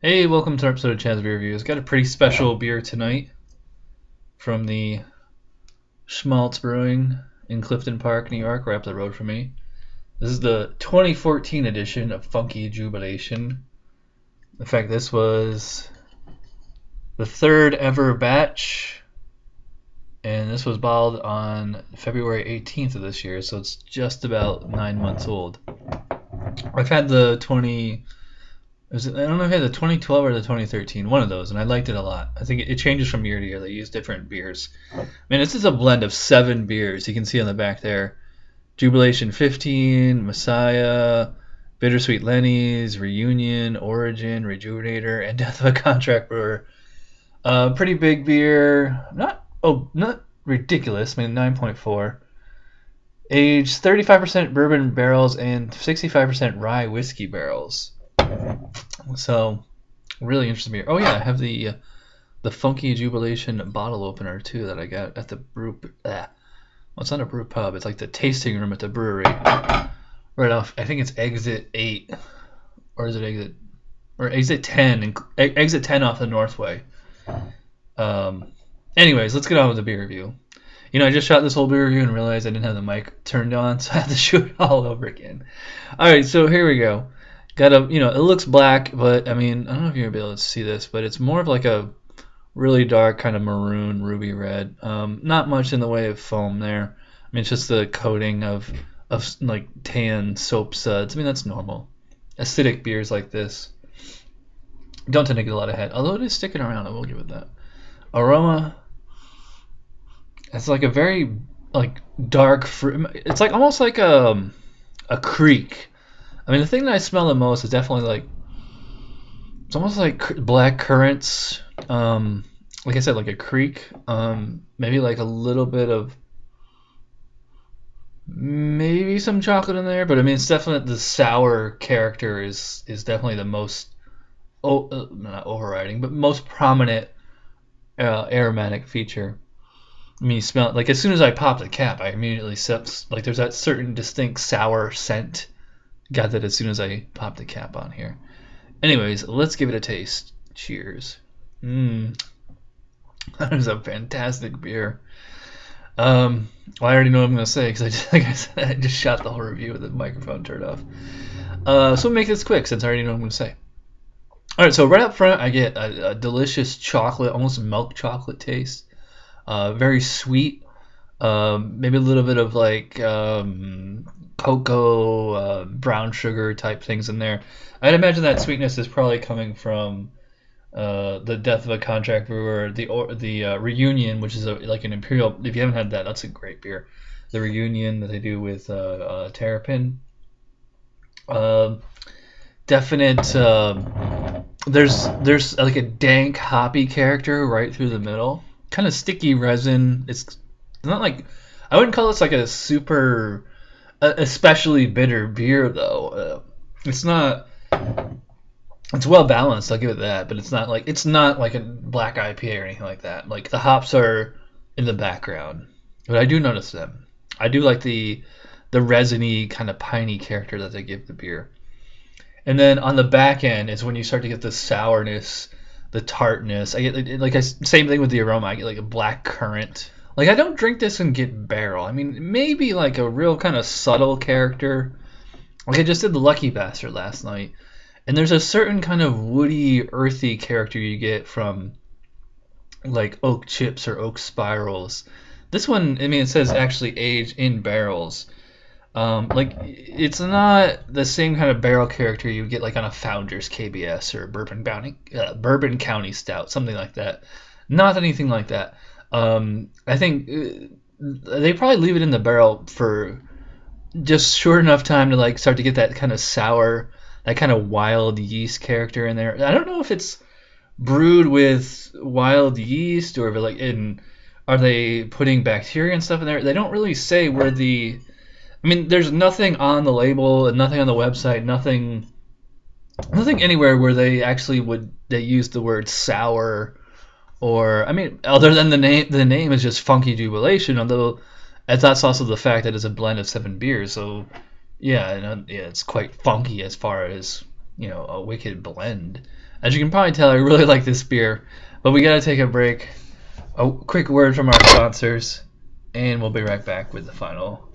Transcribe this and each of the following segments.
Hey, welcome to our episode of Chad's Beer Reviews. Got a pretty special beer tonight from the Shmaltz Brewing in Clifton Park, New York, right up the road from me. This is the 2014 edition of Funky Jewbelation. In fact, this was the third ever batch, and this was bottled on February 18th of this year, so it's just about 9 months old. I've had the I don't know if I had the 2012 or the 2013, one of those, and I liked it a lot. I think it changes from year to year. They use different beers. I mean, this is a blend of 7 beers. You can see on the back there. Jubilation 15, Messiah, Bittersweet Lenny's, Reunion, Origin, Rejuvenator, and Death of a Contract Brewer. Pretty big beer. Not ridiculous. I mean, 9.4. Aged 35% bourbon barrels and 65% rye whiskey barrels. So, really interesting beer. Oh yeah, I have the Funky Jubilation bottle opener too that I got at the brew. Well, it's not a brew pub. It's like the tasting room at the brewery. Right off. I think it's exit 8, or is it exit 10? And exit 10 off the Northway. Anyways, let's get on with the beer review. You know, I just shot this whole beer review and realized I didn't have the mic turned on, so I had to shoot it all over again. All right, so here we go. Got a, it looks black, but I mean, I don't know if you're gonna be able to see this, but it's more of like a really dark kind of maroon, ruby red. Not much in the way of foam there. I mean, it's just the coating of like tan soap suds. I mean, that's normal. Acidic beers like this don't tend to get a lot of head, although it is sticking around. I will give it that. Aroma. It's like a very like dark fruit. It's like almost like a creek. I mean, the thing that I smell the most is definitely like, it's almost like black currants. Like I said, like a creek. Maybe like a little bit of, maybe some chocolate in there. But I mean, it's definitely, the sour character is definitely the most, not overriding, but most prominent aromatic feature. I mean, you smell it, like as soon as I pop the cap, I immediately sense, like there's that certain distinct sour scent. Got that as soon as I popped the cap on here. Anyways, let's give it a taste. Cheers. That is a fantastic beer. Well, I already know what I'm going to say because like I said, I just shot the whole review with the microphone turned off. So we'll make this quick since I already know what I'm going to say. All right, so right up front, I get a delicious chocolate, almost milk chocolate taste. Very sweet. Maybe a little bit of like cocoa, brown sugar type things in there. I'd imagine that sweetness is probably coming from the Death of a Contract Brewer, the Reunion, which is like an imperial. If you haven't had that, that's a great beer. The Reunion that they do with terrapin. Definite. There's like a dank hoppy character right through the middle. Kind of sticky resin. It's not like, I wouldn't call this like a super especially bitter beer though. It's not. It's well balanced. I'll give it that, but it's not like a black IPA or anything like that. Like the hops are in the background, but I do notice them. I do like the resiny kind of piney character that they give the beer. And then on the back end is when you start to get the sourness, the tartness. I get like same thing with the aroma. I get like a black currant. Like, I don't drink this and get barrel. I mean, maybe like a real kind of subtle character. Like, I just did the Lucky Bastard last night. And there's a certain kind of woody, earthy character you get from, like, oak chips or oak spirals. This one, I mean, it says actually aged in barrels. Like, it's not the same kind of barrel character you get, like, on a Founders KBS or Bourbon County Stout, something like that. Not anything like that. I think they probably leave it in the barrel for just short enough time to like start to get that kind of sour, that kind of wild yeast character in there. I don't know if it's brewed with wild yeast or if are they putting bacteria and stuff in there. They don't really say where I mean, there's nothing on the label and nothing on the website, nothing anywhere where they actually they use the word sour. Or, I mean, other than the name is just Funky Jewbelation, although that's also the fact that it's a blend of 7 beers. So, yeah, it's quite funky as far as a wicked blend. As you can probably tell, I really like this beer, but we gotta take a break. A quick word from our sponsors, and we'll be right back with the final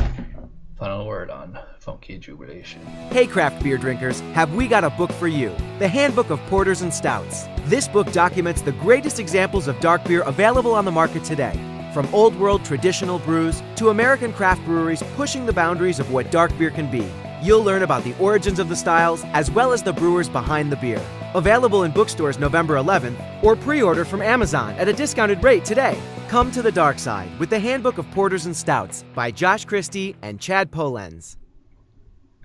word on Funky Jewbelation. Hey craft beer drinkers, have we got a book for you? The Handbook of Porters and Stouts. This book documents the greatest examples of dark beer available on the market today. From old world traditional brews to American craft breweries pushing the boundaries of what dark beer can be. You'll learn about the origins of the styles as well as the brewers behind the beer. Available in bookstores November 11th or pre-order from Amazon at a discounted rate today. Come to the dark side with the Handbook of Porters and Stouts by Josh Christie and Chad Polenz.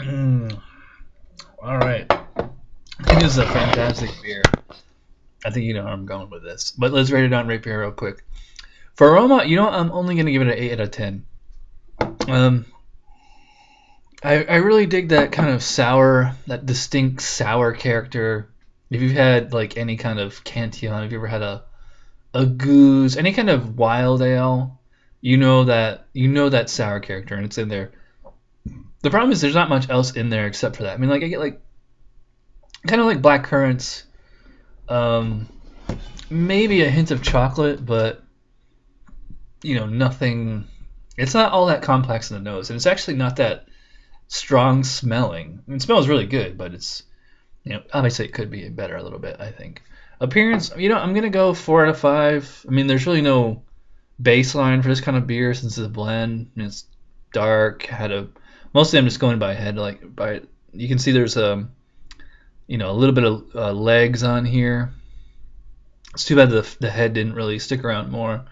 All right. I think this is a fantastic beer. I think you know where I'm going with this. But let's rate it on Rate Beer real quick. For aroma, I'm only going to give it an 8 out of 10. I really dig that kind of sour, that distinct sour character. If you've had like any kind of Cantillon, if you ever had a goose, any kind of wild ale, you know that sour character, and it's in there. The problem is there's not much else in there except for that. I mean, like I get like kind of like black currants, maybe a hint of chocolate, but nothing. It's not all that complex in the nose, and it's actually not that strong smelling. I mean, it smells really good, but it's obviously it could be better a little bit, I think. Appearance, I'm gonna go 4 out of 5. I mean, there's really no baseline for this kind of beer since it's a blend. I mean, it's dark. Mostly I'm just going by head. You can see there's a little bit of legs on here. It's too bad the head didn't really stick around more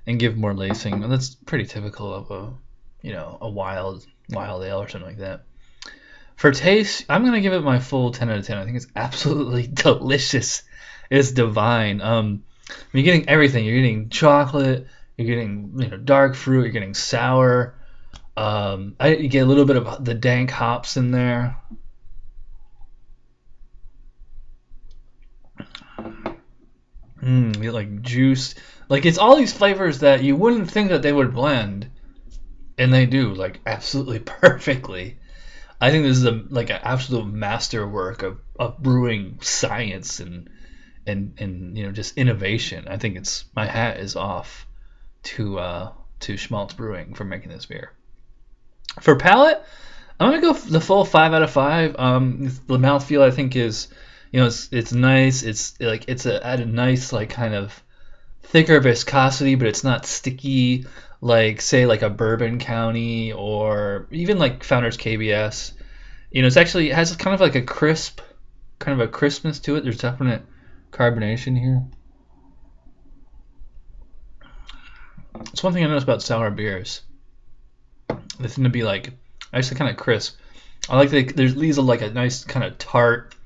and give more lacing. And that's pretty typical of a wild ale or something like that. For taste, I'm gonna give it my full 10 out of 10. I think it's absolutely delicious. It's divine. You're getting everything. You're getting chocolate. You're getting dark fruit. You're getting sour. You get a little bit of the dank hops in there. You get like juice. Like it's all these flavors that you wouldn't think that they would blend, and they do like absolutely perfectly. I think this is an absolute masterwork of brewing science and just innovation. I think my hat is off to Shmaltz Brewing for making this beer. For palate, I'm gonna go the full 5 out of 5. The mouthfeel I think is, it's nice. It's at a nice kind of thicker viscosity, but it's not sticky say a Bourbon County or even like Founders KBS. It has kind of like a crispness to it. There's definite carbonation here. It's one thing I noticed about sour beers. They tend to be actually kind of crisp. I like there's leaves a nice kind of tart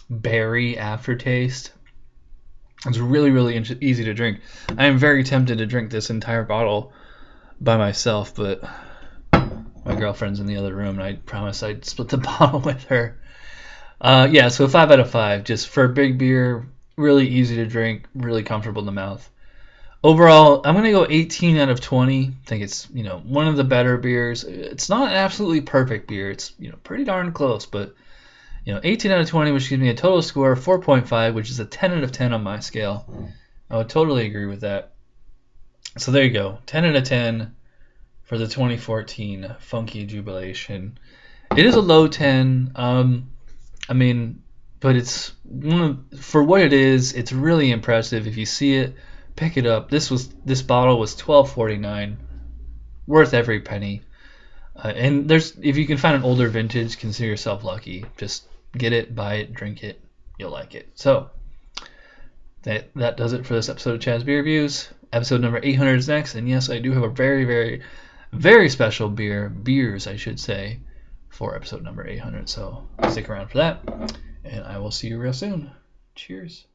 berry aftertaste. It's really, really easy to drink. I am very tempted to drink this entire bottle by myself, but my girlfriend's in the other room, and I promised I'd split the bottle with her. So 5 out of 5. Just for a big beer, really easy to drink, really comfortable in the mouth. Overall, I'm going to go 18 out of 20. I think it's, one of the better beers. It's not an absolutely perfect beer. It's, pretty darn close, but 18 out of 20, which gives me a total score of 4.5, which is a 10 out of 10 on my scale. I would totally agree with that. So there you go, 10 out of 10 for the 2014 Funky Jewbelation. It is a low 10. But it's for what it is. It's really impressive. If you see it, pick it up. This bottle was $12.49, worth every penny. And if you can find an older vintage, consider yourself lucky. Just get it, buy it, drink it. You'll like it. So that does it for this episode of Chad's Beer Reviews. Episode number 800 is next, and yes, I do have a very, very, very special beers, I should say, for episode number 800. So stick around for that, and I will see you real soon. Cheers.